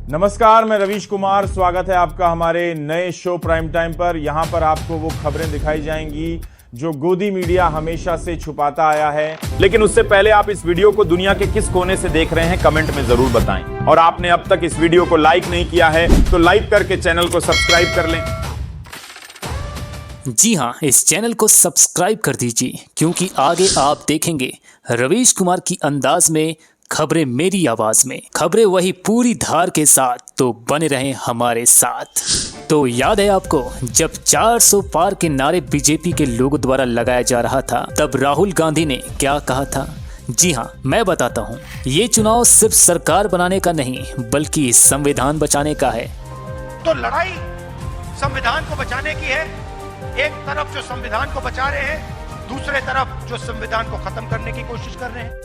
नमस्कार, मैं रवीश कुमार। स्वागत है आपका हमारे नए शो प्राइम टाइम पर। यहां पर आपको वो खबरें दिखाई जाएंगी जो गोदी मीडिया हमेशा से छुपाता आया है। लेकिन उससे पहले आप इस वीडियो को दुनिया के किस कोने से देख रहे हैं कमेंट में जरूर बताएं। और आपने अब तक इस वीडियो को लाइक नहीं किया है तो लाइक करके चैनल को सब्सक्राइब कर लें। जी हाँ, इस चैनल को सब्सक्राइब कर दीजिए क्योंकि आगे आप देखेंगे रवीश कुमार की अंदाज में खबरें मेरी आवाज में, खबरें वही पूरी धार के साथ। तो बने रहें हमारे साथ। तो याद है आपको, जब 400 पार के नारे बीजेपी के लोगों द्वारा लगाया जा रहा था, तब राहुल गांधी ने क्या कहा था? जी हाँ, मैं बताता हूँ। ये चुनाव सिर्फ सरकार बनाने का नहीं बल्कि संविधान बचाने का है। तो लड़ाई संविधान को बचाने की है। एक तरफ जो संविधान को बचा रहे हैं, दूसरे तरफ जो संविधान को खत्म करने की कोशिश कर रहे हैं।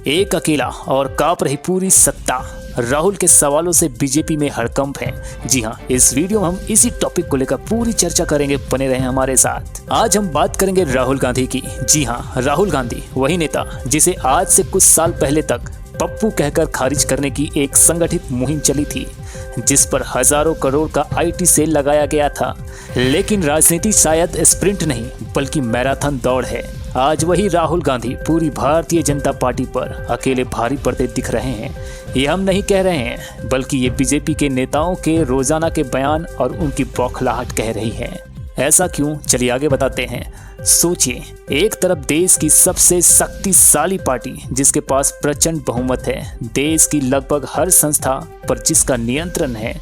एक अकेला और कांप रही पूरी सत्ता। राहुल के सवालों से बीजेपी में हड़कंप है। जी हाँ, इस वीडियो में हम इसी टॉपिक को लेकर पूरी चर्चा करेंगे। बने रहें हमारे साथ। आज हम बात करेंगे राहुल गांधी की। जी हाँ, राहुल गांधी, वही नेता जिसे आज से कुछ साल पहले तक पप्पू कहकर खारिज करने की एक संगठित मुहिम चली थी, जिस पर हजारों करोड़ का आईटी सेल लगाया गया था। लेकिन राजनीति शायद स्प्रिंट नहीं बल्कि मैराथन दौड़ है। आज वही राहुल गांधी पूरी भारतीय जनता पार्टी पर अकेले भारी पड़ते दिख रहे हैं। ये हम नहीं कह रहे हैं बल्कि ये बीजेपी के नेताओं के रोजाना के बयान और उनकी बौखलाहट कह रही है। ऐसा क्यों? चलिए आगे बताते हैं। सोचिए, एक तरफ देश की सबसे शक्तिशाली पार्टी जिसके पास प्रचंड बहुमत है, देश की लगभग हर संस्था पर जिसका नियंत्रण है,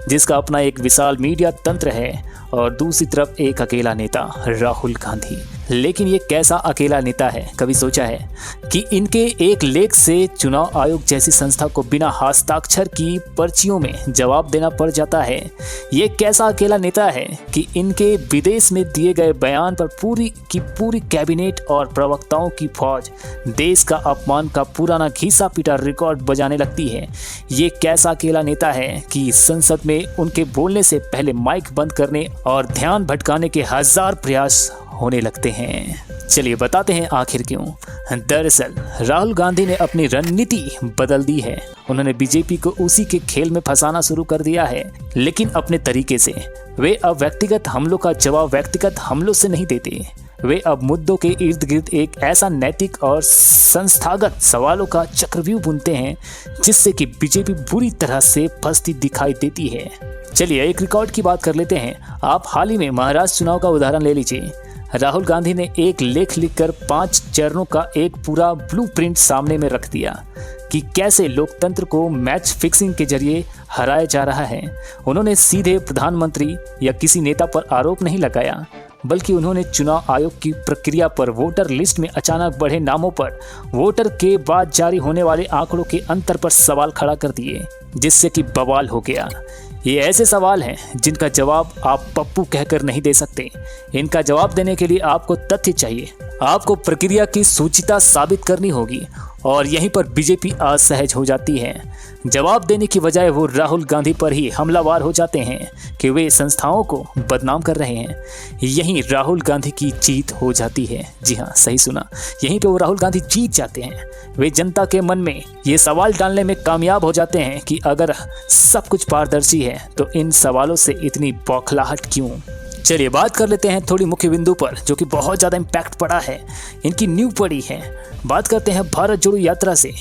जिसका अपना एक विशाल मीडिया तंत्र है, और दूसरी तरफ एक अकेला नेता राहुल गांधी। लेकिन ये कैसा अकेला नेता है? कभी सोचा है कि इनके एक लेख से चुनाव आयोग जैसी संस्था को बिना हस्ताक्षर की पर्चियों में जवाब देना पड़ जाता है? ये कैसा अकेला नेता है कि इनके विदेश में दिए गए बयान पर पूरी की पूरी कैबिनेट और प्रवक्ताओं की फौज देश का अपमान का पुराना घिसा पीटा रिकॉर्ड बजाने लगती है? ये कैसा अकेला नेता है कि संसद में उनके बोलने से पहले माइक बंद करने और ध्यान भटकाने के हजार प्रयास होने लगते हैं? चलिए बताते हैं आखिर क्यों। दरअसल राहुल गांधी ने अपनी रणनीति बदल दी है। उन्होंने बीजेपी को उसी के खेल में फंसाना शुरू कर दिया है, लेकिन अपने तरीके से। वे अब व्यक्तिगत हमलों का जवाब व्यक्तिगत हमलों से नहीं देते। वे अब मुद्दों के इर्द गिर्द एक ऐसा नैतिक और संस्थागत सवालों का चक्रव्यूह बुनते हैं जिससे कि बीजेपी बुरी तरह से फंसती दिखाई देती है। चलिए एक रिकॉर्ड की बात कर लेते हैं। आप हाल ही में महाराष्ट्र चुनाव का उदाहरण ले लीजिए। राहुल गांधी ने एक लेख लिखकर 5 चरणों का एक पूरा ब्लूप्रिंट सामने में रख दिया कि कैसे लोकतंत्र को मैच फिक्सिंग के जरिए हराया जा रहा है। उन्होंने सीधे प्रधानमंत्री या किसी नेता पर आरोप नहीं लगाया, बल्कि उन्होंने चुनाव आयोग की प्रक्रिया पर, वोटर लिस्ट में अचानक बढ़े नामों पर, वोटर के बाद जारी होने वाले आंकड़ों के अंतर पर सवाल खड़ा कर दिए, जिससे कि बवाल हो गया। ये ऐसे सवाल हैं जिनका जवाब आप पप्पू कहकर नहीं दे सकते। इनका जवाब देने के लिए आपको तथ्य चाहिए, आपको प्रक्रिया की सूचिता साबित करनी होगी, और यहीं पर बीजेपी असहज हो जाती है। जवाब देने की बजाय वो राहुल गांधी पर ही हमलावर हो जाते हैं कि वे संस्थाओं को बदनाम कर रहे हैं। यहीं राहुल गांधी की जीत हो जाती है। जी हाँ, सही सुना, यहीं पे वो राहुल गांधी जीत जाते हैं। वे जनता के मन में ये सवाल डालने में कामयाब हो जाते हैं कि अगर सब कुछ पारदर्शी है तो इन सवालों से इतनी बौखलाहट क्यों? चलिए बात कर लेते हैं थोड़ी मुख्य बिंदु पर जो कि बहुत ज़्यादा इम्पैक्ट पड़ा है, इनकी नींव पड़ी है। बात करते हैं भारत जोड़ो यात्रा से।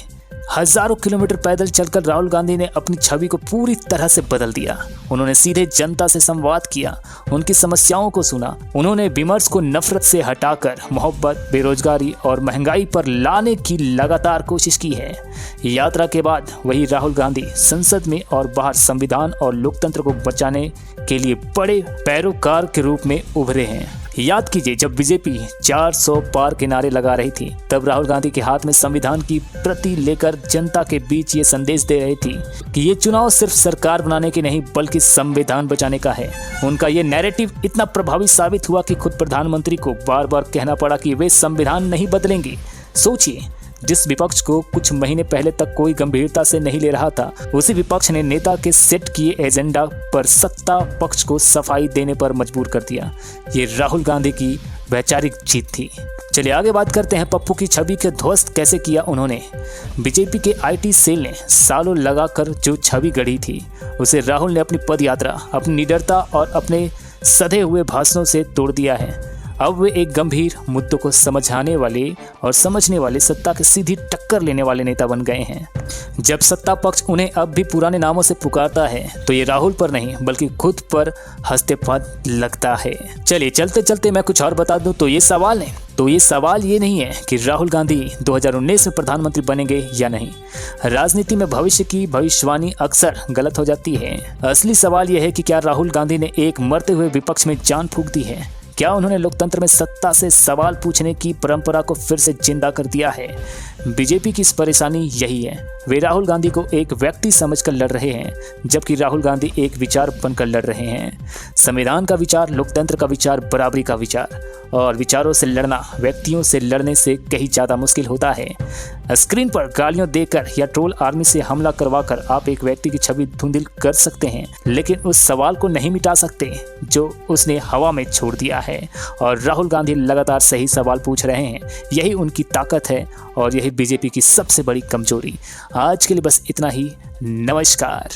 हजारों किलोमीटर पैदल चलकर राहुल गांधी ने अपनी छवि को पूरी तरह से बदल दिया। उन्होंने सीधे जनता से संवाद किया, उनकी समस्याओं को सुना। उन्होंने विमर्श को नफरत से हटाकर मोहब्बत, बेरोजगारी और महंगाई पर लाने की लगातार कोशिश की है। यात्रा के बाद वही राहुल गांधी संसद में और बाहर संविधान और लोकतंत्र को बचाने के लिए बड़े पैरोकार के रूप में उभरे हैं। याद कीजिए, जब बीजेपी 400 पार के नारे लगा रही थी, तब राहुल गांधी के हाथ में संविधान की प्रति लेकर जनता के बीच ये संदेश दे रही थी कि ये चुनाव सिर्फ सरकार बनाने के नहीं बल्कि संविधान बचाने का है। उनका ये नैरेटिव इतना प्रभावी साबित हुआ कि खुद प्रधानमंत्री को बार बार कहना पड़ा कि वे संविधान नहीं बदलेंगे। सोचिए, जिस विपक्ष को कुछ महीने पहले तक कोई गंभीरता से नहीं ले रहा था, उसी विपक्ष ने नेता के सेट किए एजेंडा पर सत्ता पक्ष को सफाई देने पर मजबूर कर दिया। ये राहुल गांधी की वैचारिक जीत थी। चलिए आगे बात करते हैं पप्पू की छवि के ध्वस्त कैसे किया उन्होंने। बीजेपी के आईटी सेल ने सालों लगाकर जो छवि गढ़ी थी उसे राहुल ने अपनी पदयात्रा, अपनी निडरता और अपने सधे हुए भाषणों से तोड़ दिया है। अब वे एक गंभीर मुद्दों को समझाने वाले और समझने वाले, सत्ता की सीधी टक्कर लेने वाले नेता बन गए हैं। जब सत्ता पक्ष उन्हें अब भी पुराने नामों से पुकारता है तो ये राहुल पर नहीं बल्कि खुद पर हंसते पद लगता है। चलिए चलते चलते मैं कुछ और बता दूं तो ये सवाल ये नहीं है कि राहुल गांधी 2019 में प्रधानमंत्री बनेंगे या नहीं। राजनीति में भविष्य की भविष्यवाणी अक्सर गलत हो जाती है। असली सवाल यह है कि क्या राहुल गांधी ने एक मरते हुए विपक्ष में जान फूंक दी है? क्या उन्होंने लोकतंत्र में सत्ता से सवाल पूछने की परंपरा को फिर से जिंदा कर दिया है? बीजेपी की इस परेशानी यही है। वे राहुल गांधी को एक व्यक्ति समझकर लड़ रहे हैं, जबकि राहुल गांधी एक विचार बनकर लड़ रहे हैं। संविधान का विचार, लोकतंत्र का विचार, बराबरी का विचार। और विचारों से लड़ना व्यक्तियों से लड़ने से कहीं ज़्यादा मुश्किल होता है। स्क्रीन पर गालियां देकर या ट्रोल आर्मी से हमला करवाकर आप एक व्यक्ति की छवि धुंधल कर सकते हैं, लेकिन उस सवाल को नहीं मिटा सकते जो उसने हवा में छोड़ दिया है। और राहुल गांधी लगातार सही सवाल पूछ रहे हैं। यही उनकी ताकत है और यही बीजेपी की सबसे बड़ी कमजोरी। आज के लिए बस इतना ही। नमस्कार।